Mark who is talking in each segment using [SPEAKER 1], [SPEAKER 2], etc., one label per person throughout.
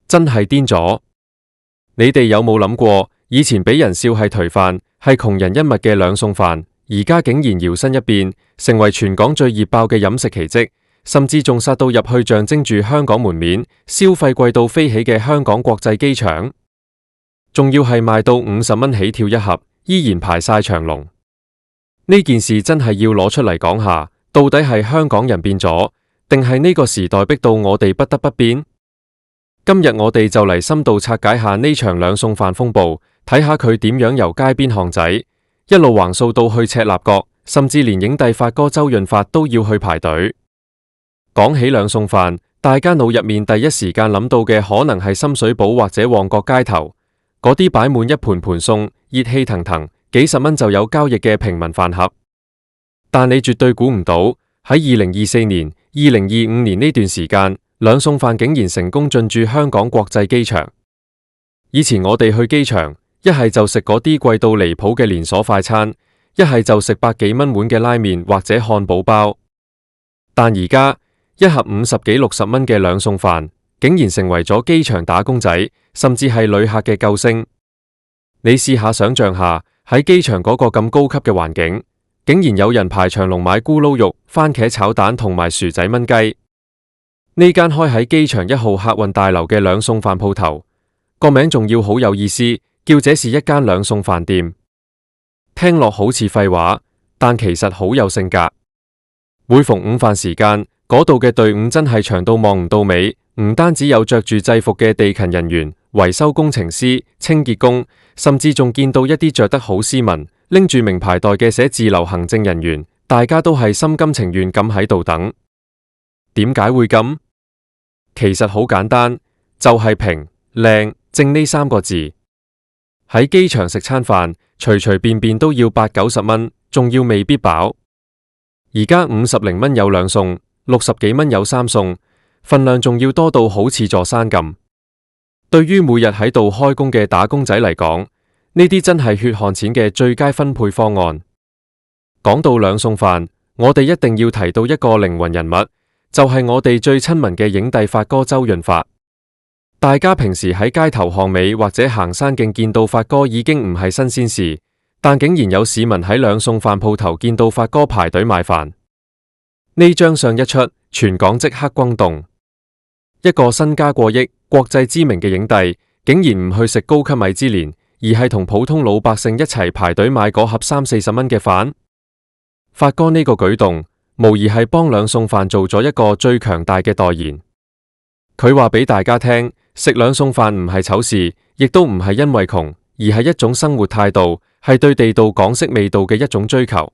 [SPEAKER 1] 真係癲咗！你哋有冇諗過，以前俾人笑係頹飯，係窮人一物嘅兩餸飯，而家竟然搖身一變，成為全港最熱爆嘅飲食奇蹟，甚至仲殺到入去象徵住香港門面，消費貴到飛起嘅香港國際機場，仲要係賣到50蚊起跳一盒，依然排晒長龍。呢件事真係要攞出嚟講下，到底係香港人變咗，定係呢個時代逼到我哋不得不變？今日我哋就嚟深度拆解下呢場兩餸飯風暴，睇下佢點樣由街邊巷仔一路橫掃到去赤鱲角，甚至連影帝發哥周潤發都要去排隊。講起兩餸飯，大家腦入面第一時間諗到嘅可能係深水埗或者旺角街頭嗰啲擺滿一盤盤餸，熱氣騰騰，幾十蚊就有交易嘅平民飯盒。但你絕對估唔到，喺2024年、2025年呢段時間，兩餸飯竟然成功進駐香港國際機場。以前我哋去機場，一係就食嗰啲貴到離譜嘅連鎖快餐，一係就食100幾蚊碗嘅拉麵或者漢堡包。但而家一盒50幾60蚊嘅兩餸飯，竟然成為咗機場打工仔，甚至係旅客嘅救星。你試下想象下，喺機場嗰個咁高級嘅環境，竟然有人排長龍買咕嚕肉、番茄炒蛋同埋薯仔炆雞。呢間開喺機場1號客運大樓嘅兩餸飯鋪頭，個名仲要好有意思，叫這是一間兩餸飯店。聽落好似廢話，但其實好有性格。每逢午飯時間，嗰度嘅隊伍真係長到望唔到尾，唔單止有着住制服嘅地勤人員、維修工程師、清潔工，甚至仲見到一啲着得好斯文、拎住名牌袋嘅寫字樓行政人員，大家都係心甘情願咁喺度等。點解會咁？其實好簡單，就係平、靚、正呢3個字。喺機場食餐飯，隨隨便便都要80-90蚊，仲要未必飽。而家50零蚊有兩餸，60幾蚊有三餸，份量仲要多到好似座山咁。對於每日喺度開工嘅打工仔嚟講，呢啲真係血汗錢嘅最佳分配方案。講到兩餸飯，我哋一定要提到一個靈魂人物，就係我哋最親民嘅影帝發哥周潤發。大家平時喺街頭巷尾或者行山徑見到發哥已經唔係新鮮事，但竟然有市民喺兩餸飯鋪頭見到發哥排隊買飯。呢張相一出，全港即刻轟動。一個身家過億、國際知名嘅影帝，竟然唔去食高級米芝蓮，而係同普通老百姓一齊排隊買嗰盒30-40蚊嘅飯。發哥呢個舉動，無疑係幫兩餸飯做咗一個最強大嘅代言。佢話俾大家聽，食兩餸飯唔係醜事，亦都唔係因為窮，而係一種生活態度，係對地道港式味道嘅一種追求。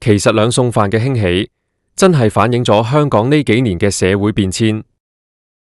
[SPEAKER 1] 其實兩餸飯嘅興起，真係反映咗香港呢幾年嘅社會變遷。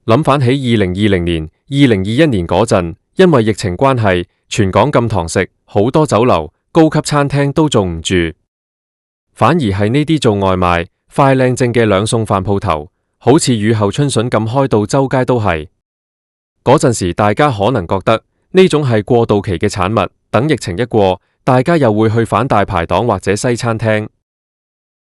[SPEAKER 1] 諗返起2020年、2021年嗰陣，因為疫情關係，全港禁堂食，好多酒樓、高級餐廳都做唔住，反而係呢啲做外賣、快靚正嘅兩餸飯鋪頭，好似雨後春筍咁開到周街都係。嗰陣時大家可能覺得呢種係過渡期嘅產物，等疫情一過，大家又會去返大排檔或者西餐廳。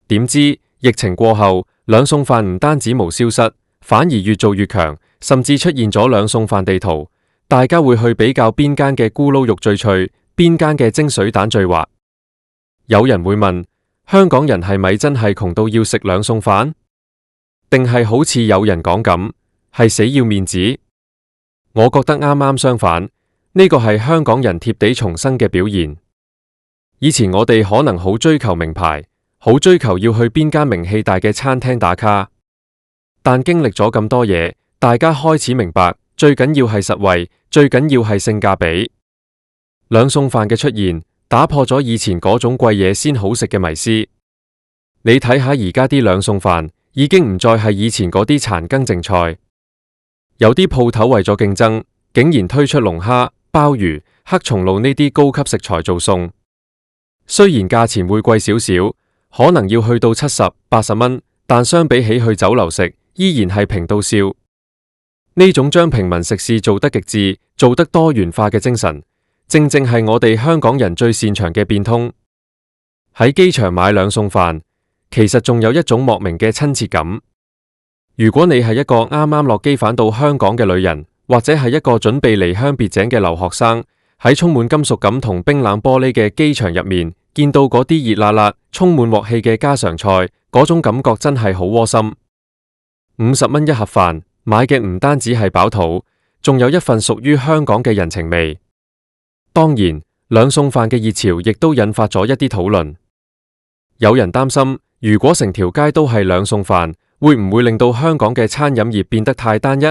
[SPEAKER 1] 點知疫情過後，兩餸飯唔單止冇消失，反而越做越強，甚至出現咗兩餸飯地圖，大家會去比較邊間嘅咕嚕肉最脆，邊間嘅蒸水蛋最滑。有人會問，香港人係咪真係窮到要食兩餸飯？定係好似有人講咁，係死要面子？我覺得啱啱相反，呢個係香港人貼地重生嘅表現。以前我哋可能好追求名牌，好追求要去邊間名氣大嘅餐廳打卡，但經歷咗咁多嘢，大家開始明白，最緊要係實惠，最緊要係性價比。兩餸飯嘅出現，打破咗以前嗰種貴嘢先好食嘅迷思。你睇下而家啲兩餸飯，已經唔再係以前嗰啲殘羹剩菜。有啲鋪頭為咗競爭，竟然推出龍蝦、鮑魚、黑松露呢啲高級食材做餸。雖然價錢會貴少少，可能要去到70-80蚊，但相比起去酒樓食，依然係平到笑。呢種將平民食肆做得極致、做得多元化嘅精神，正正係我哋香港人最擅長嘅變通。喺機場買兩餸飯，其實仲有一種莫名嘅親切感。如果你係一個啱啱落機返到香港嘅旅人，或者係一個準備離鄉別井嘅留學生，喺充滿金屬感同冰冷玻璃嘅機場入面，見到嗰啲熱辣辣、充滿鑊氣嘅家常菜，嗰種感覺真係好窩心。50蚊一盒飯，買嘅唔單止係飽肚，仲有一份屬於香港嘅人情味。當然，兩餸飯嘅熱潮亦都引發咗一啲討論。有人擔心，如果成條街都係兩餸飯，會唔會令到香港嘅餐飲業變得太單一？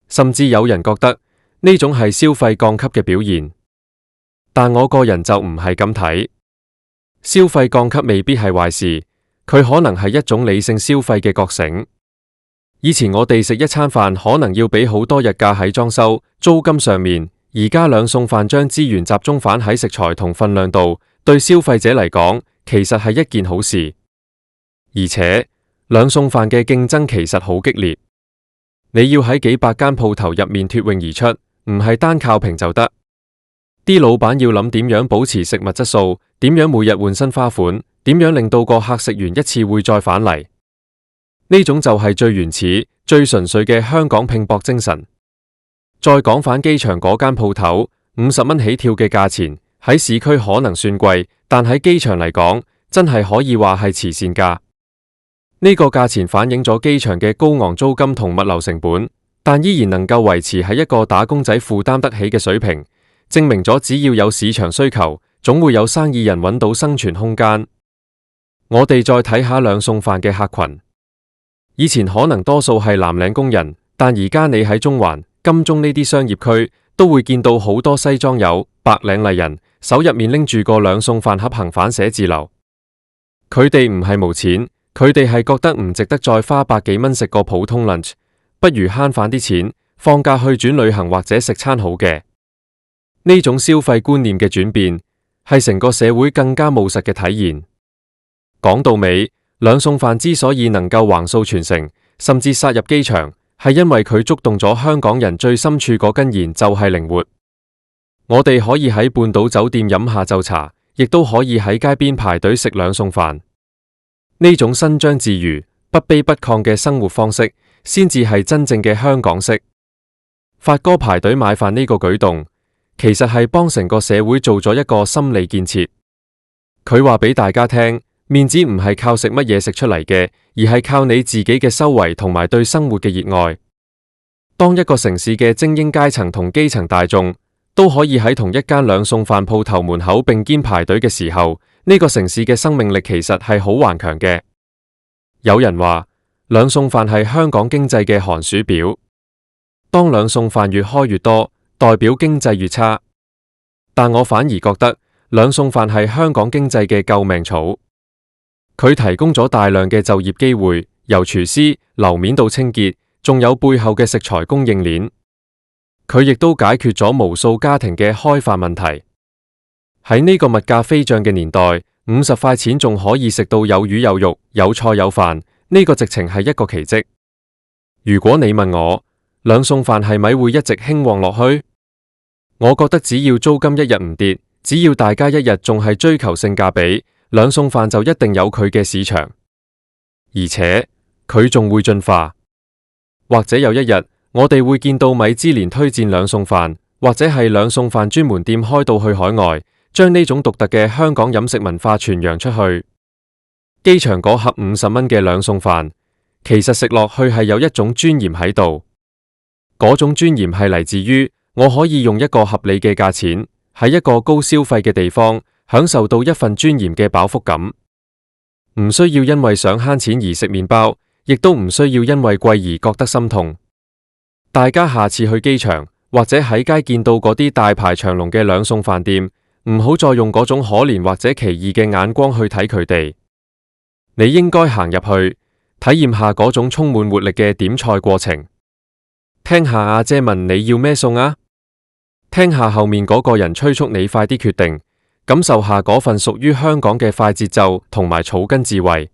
[SPEAKER 1] 甚至有人覺得呢種係消費降級嘅表現。但我個人就唔係咁睇。消費降級未必係壞事，佢可能係一種理性消費嘅覺醒。以前我哋食一餐飯可能要俾好多日價喺裝修、租金上面，而家兩餸飯將資源集中返喺食材同分量度，對消費者嚟講，其實係一件好事。而且兩餸飯嘅競爭其實好激烈，你要喺幾百間鋪頭入面脫穎而出，唔係單靠評就得。啲老闆要諗點樣保持食物質素，點樣每日換新花款，點樣令到個客食完一次會再返嚟。呢種就係最原始、最純粹嘅香港拼搏精神。再講返機場嗰間鋪頭，50蚊起跳嘅價錢，喺市區可能算貴，但喺機場嚟講，真係可以話係慈善價。呢個價錢反映咗機場嘅高昂租金同物流成本，但依然能夠維持喺一個打工仔負擔得起嘅水平，證明咗只要有市場需求，總會有生意人揾到生存空間。我哋再睇下兩餸飯嘅客群。以前可能多數係藍領工人，但而家你喺中環、金鐘呢啲商業區都會見到好多西裝友、白領麗人，手入面拎住個兩餸飯盒行返寫字樓。佢哋唔係冇錢，佢哋係覺得唔值得再花百幾蚊食個普通 lunch， 不如慳返啲錢，放假去轉旅行或者食餐好嘅。呢種消費觀念嘅轉變，係成個社會更加務實嘅體現。講到尾，兩餸飯之所以能夠橫掃全城，甚至殺入機場，係因為佢觸動咗香港人最深處嗰根弦，就係靈活。我哋可以喺半島酒店飲下晝茶，亦都可以喺街邊排隊食兩餸飯。呢種伸張自如、不卑不亢嘅生活方式，先至係真正嘅香港式。發哥排隊買飯呢個舉動，其實係幫成個社會做咗一個心理建設。佢話俾大家聽，面子唔係靠食乜嘢食出嚟嘅，而係靠你自己嘅修為同埋對生活嘅熱愛。當一個城市嘅精英階層同基層大眾都可以喺同一間兩餸飯鋪頭門口並肩排隊嘅時候，呢個城市嘅生命力其實係好頑強嘅。有人話兩餸飯係香港經濟嘅寒暑表，當兩餸飯越開越多，代表經濟越差。但我反而覺得兩餸飯係香港經濟嘅救命草。佢提供咗大量嘅就業機會，由廚師、樓面到清潔，仲有背後嘅食材供應鏈。佢亦都解決咗無數家庭嘅開飯問題。喺呢個物價飛漲嘅年代，50塊錢仲可以食到有魚有肉、有菜有飯，呢個直情係一個奇蹟。如果你問我，兩餸飯係咪會一直興旺落去？我覺得只要租金一日唔跌，只要大家一日仲係追求性價比，兩餸飯就一定有佢嘅市場，而且佢仲會進化。或者有一日，我哋會見到米芝蓮推薦兩餸飯，或者係兩餸飯專門店開到去海外，將呢種獨特嘅香港飲食文化傳揚出去。機場嗰盒50蚊嘅兩餸飯，其實食落去係有一種尊嚴喺度。嗰種尊嚴係嚟自於我可以用一個合理嘅價錢，喺一個高消費嘅地方，享受到一份尊嚴嘅飽腹感，唔需要因為想慳錢而食麵包，亦都唔需要因為貴而覺得心痛。大家下次去機場或者喺街見到嗰啲大排長龍嘅兩餸飯店，唔好再用嗰種可憐或者奇異嘅眼光去睇佢哋。你應該行入去，體驗下嗰種充滿活力嘅點菜過程，聽下阿姐問你要咩餸啊，聽下後面嗰個人催促你快啲決定，感受下嗰份屬於香港嘅快節奏同埋草根智慧。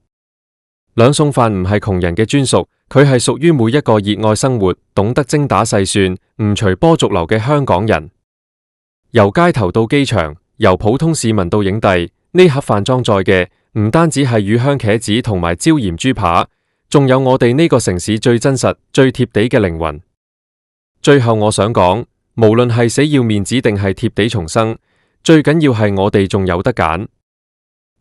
[SPEAKER 1] 兩餸飯唔係窮人嘅專屬，佢係屬於每一個熱愛生活、懂得精打細算、唔隨波逐流嘅香港人。由街頭到機場，由普通市民到影帝，呢盒飯裝載嘅唔單止係魚香茄子同埋椒鹽豬扒，仲有我哋呢個城市最真實、最貼地嘅靈魂。最後我想講，無論係死要面子定係貼地重生，最緊要係我哋仲有得揀。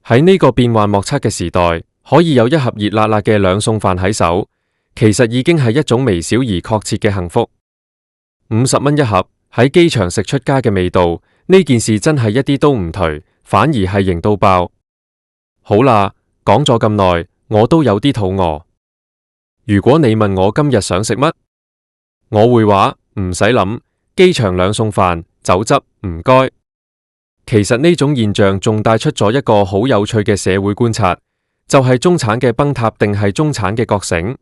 [SPEAKER 1] 喺呢個變幻莫測嘅時代，可以有一盒熱辣辣嘅兩餸飯喺手，其實已經係一種微小而確切嘅幸福。50蚊一盒，喺機場食出街嘅味道，呢件事真係一啲都唔頹，反而係型到爆。好啦，講咗咁耐，我都有啲肚餓。如果你問我今日想食乜，我會話唔使諗，機場兩餸飯，酒汁唔該。其實呢種現象仲帶出咗一個好有趣嘅社會觀察，就係中產嘅崩塌定係中產嘅覺醒。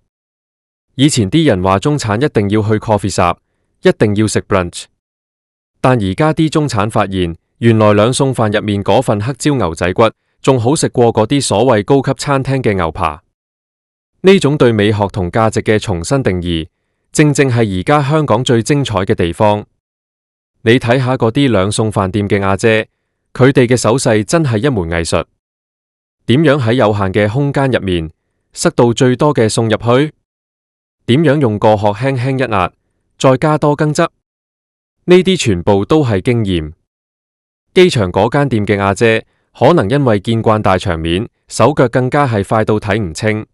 [SPEAKER 1] 以前啲人話中產一定要去 coffee shop， 一定要食 brunch， 但而家啲中產發現，原來兩餸飯入面嗰份黑椒牛仔骨仲好食過嗰啲所謂高級餐廳嘅牛扒。呢種對美學同價值嘅重新定義，正正係而家香港最精彩嘅地方。你睇下嗰啲兩餸飯店嘅阿姐，佢哋嘅手勢真係一門藝術。點樣喺有限嘅空間入面塞到最多嘅餸入去？點樣用個殼輕輕一壓，再加多羹汁？呢啲全部都係經驗。機場嗰間店嘅阿姐，可能因為見慣大場面，手腳更加係快到睇唔清。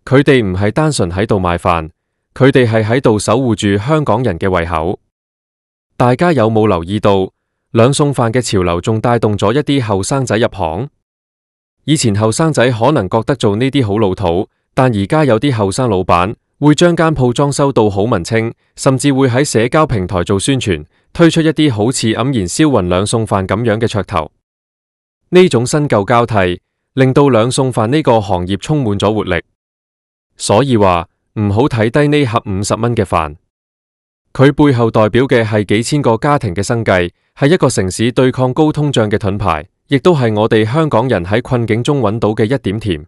[SPEAKER 1] 佢哋唔係單純喺度賣飯，佢哋係喺度守護住香港人嘅胃口。大家有冇留意到，兩餸飯嘅潮流仲帶動咗一啲後生仔入行？以前後生仔可能覺得做呢啲好老土，但而家有啲後生老闆會將間鋪裝修到好文青，甚至會喺社交平台做宣傳，推出一啲好似黯然銷魂兩餸飯咁樣嘅噱頭。呢種新舊交替，令到兩餸飯呢個行業充滿咗活力。所以話唔好睇低呢盒50蚊嘅飯。佢背後代表嘅係幾千個家庭嘅生計，係一個城市對抗高通脹嘅盾牌，亦都係我哋香港人喺困境中揾到嘅一點甜。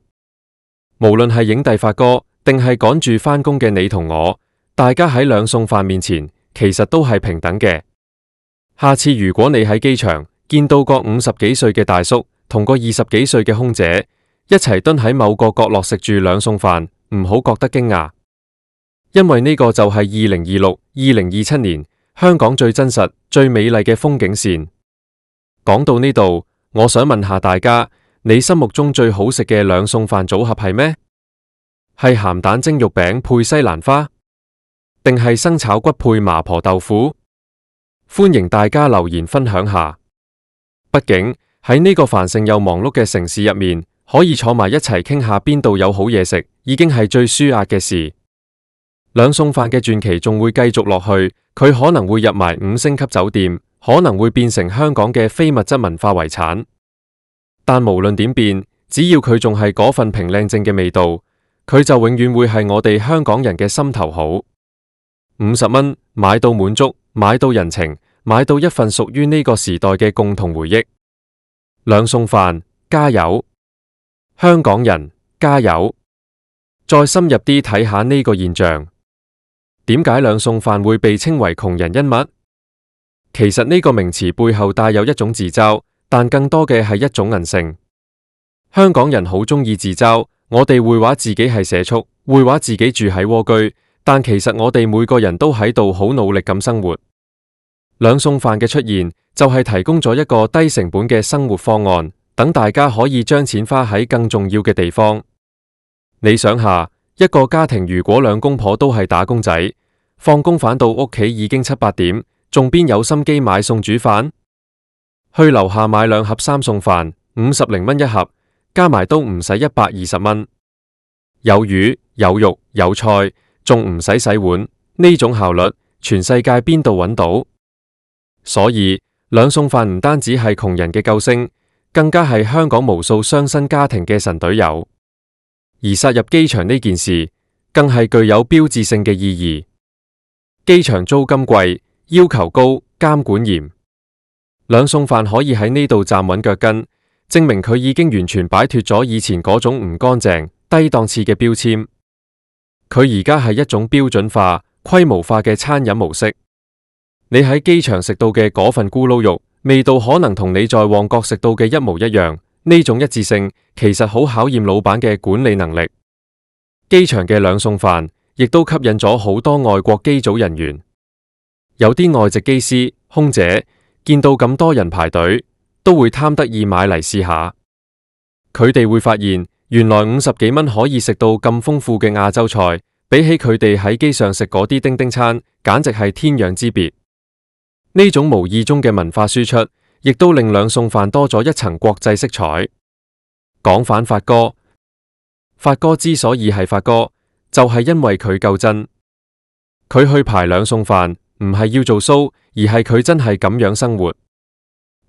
[SPEAKER 1] 無論係影帝發哥，定係趕住返工嘅你同我，大家喺兩餸飯面前，其實都係平等嘅。下次如果你喺機場見到個50幾歲嘅大叔同個20幾歲嘅空姐一齊蹲喺某個角落食住兩餸飯，唔好覺得驚訝。因為呢個就係2026、2027年香港最真實、最美麗嘅風景線。講到呢度，我想問下大家，你心目中最好食嘅兩餸飯組合係咩？係鹹蛋蒸肉餅配西蘭花，定係生炒骨配麻婆豆腐？歡迎大家留言分享下。畢竟喺呢個繁盛又忙碌嘅城市入面，可以坐埋一齊傾下邊度有好嘢食，已經係最舒壓嘅事。兩餸飯嘅傳奇仲會繼續落去，佢可能會入埋5星級酒店，可能會變成香港嘅非物質文化遺產。但無論點變，只要佢仲係嗰份平靚正嘅味道，佢就永遠會係我哋香港人嘅心頭好。50蚊買到滿足，買到人情，買到一份屬於呢個時代嘅共同回憶。兩餸飯，加油！香港人，加油！再深入啲睇下呢個現象。點解兩餸飯會被稱為窮人恩物？其實呢個名詞背後帶有一種自嘲，但更多嘅係一種韌性。香港人好鍾意自嘲，我哋會話自己係社畜，會話自己住喺蝸居，但其實我哋每個人都喺度好努力咁生活。兩餸飯嘅出現就係提供咗一個低成本嘅生活方案，等大家可以將錢花喺更重要嘅地方。你想下，一個家庭如果兩公婆都係打工仔，放工返到屋企已經7、8點，仲邊有心機買餸煮飯？去樓下買2盒三餸飯，50零蚊一盒，加埋都唔使120蚊。有魚有肉有菜，仲唔使洗碗，呢種效率，全世界邊度揾到？所以兩餸飯唔單止係窮人嘅救星，更加係香港無數雙薪家庭嘅神隊友。而殺入機場呢件事，更係具有標誌性嘅意義。機場租金貴，要求高，監管嚴，兩餸飯可以喺呢度站穩腳跟，證明佢已經完全擺脫咗以前嗰種唔乾淨、低檔次嘅標籤。佢而家係一種標準化、規模化嘅餐飲模式。你喺機場食到嘅嗰份咕嚕肉，味道可能同你在旺角食到嘅一模一樣。呢種一致性其實好考驗老闆嘅管理能力。機場嘅兩餸飯亦都吸引咗好多外國機組人員。有啲外籍機師、空姐見到咁多人排隊，都會貪得意買嚟試下。佢哋會發現，原來50幾蚊可以食到咁豐富嘅亞洲菜，比起佢哋喺機上食嗰啲叮叮餐，簡直係天壤之別。呢種無意中嘅文化輸出，亦都令兩餸飯多咗一層國際色彩。講返發哥，發哥之所以係發哥，就係因為佢夠真。佢去排兩餸飯，唔係要做 show，而係佢真係咁樣生活。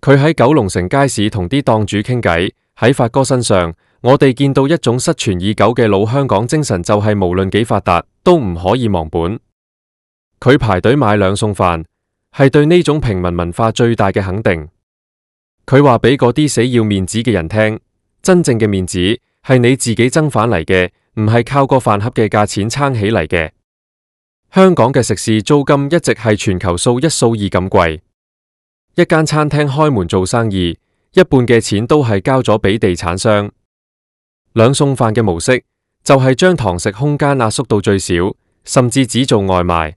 [SPEAKER 1] 佢喺九龍城街市同啲檔主傾偈，喺發哥身上，我哋見到一種失傳已久嘅老香港精神，就係無論幾發達，都唔可以忘本。佢排隊買兩餸飯，係對呢種平民文化最大嘅肯定。佢話俾嗰啲死要面子嘅人聽，真正嘅面子係你自己爭返嚟嘅，唔係靠個飯盒嘅價錢撐起嚟嘅。香港嘅食肆租金一直係全球數一數二咁貴。一間餐廳開門做生意，一半嘅錢都係交咗俾地產商。兩餸飯嘅模式就係將堂食空間壓縮到最少，甚至只做外賣，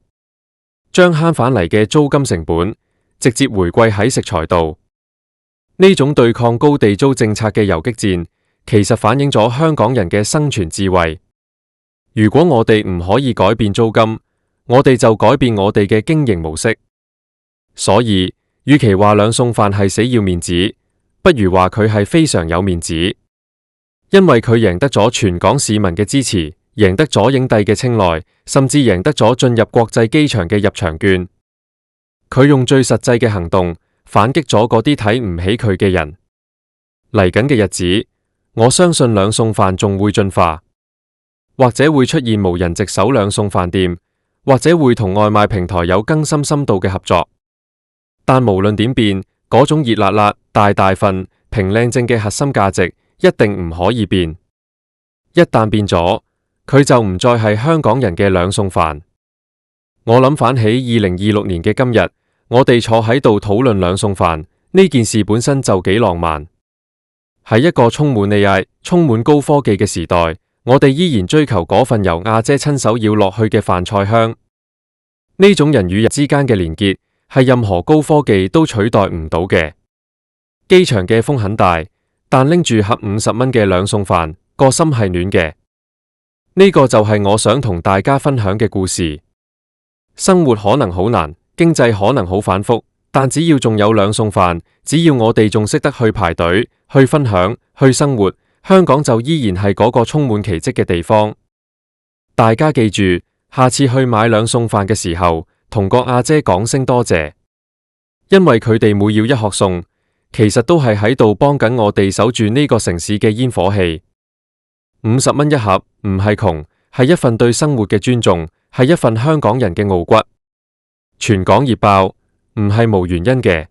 [SPEAKER 1] 將慳返嚟嘅租金成本直接回饋喺食材度。呢種對抗高地租政策嘅游擊戰，其實反映咗香港人嘅生存智慧。如果我哋唔可以改變租金，我哋就改變我哋嘅經營模式。所以，與其話兩餸飯係死要面子，不如話佢係非常有面子，因為佢贏得咗全港市民嘅支持，贏得咗影帝嘅青睞，甚至贏得咗進入國際機場嘅入場券。佢用最實際嘅行動反擊咗嗰啲睇唔起佢嘅人。嚟緊嘅日子，我相信兩餸飯仲會進化，或者會出現無人值守兩餸飯店，或者會同外賣平台有更深度嘅合作。但無論點變，嗰種熱辣辣、大大份、平靚正嘅核心價值一定唔可以變。一旦變咗，佢就唔再係香港人嘅兩餸飯。我諗返起2026年嘅今日，我哋坐喺度討論兩餸飯呢件事本身就幾浪漫。喺一個充滿 AI、充滿高科技嘅時代，我哋依然追求嗰份由阿姐親手舀落去嘅飯菜香。呢種人與人之間嘅連結，係任何高科技都取代唔到嘅。機場嘅風很大，但拎住盒50蚊嘅兩餸飯，個心係暖嘅。呢個就係我想同大家分享嘅故事。生活可能好難，經濟可能好反覆，但只要仲有兩餸飯，只要我哋仲識得去排隊、去分享、去生活，香港就依然係嗰個充滿奇蹟嘅地方。大家記住，下次去買兩餸飯嘅時候，同個阿姐講聲多謝，因為佢哋每要一盒餸，其實都係喺度幫緊我哋守住呢個城市嘅煙火氣。50蚊一盒，唔係窮，係一份對生活嘅尊重，係一份香港人嘅傲骨。全港熱爆，唔係無原因嘅。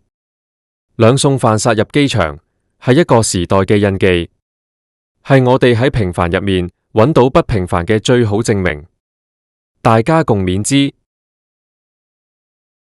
[SPEAKER 1] 兩餸飯殺入機場，係一個時代嘅印記，係我哋喺平凡入面揾到不平凡嘅最好證明。大家共勉之。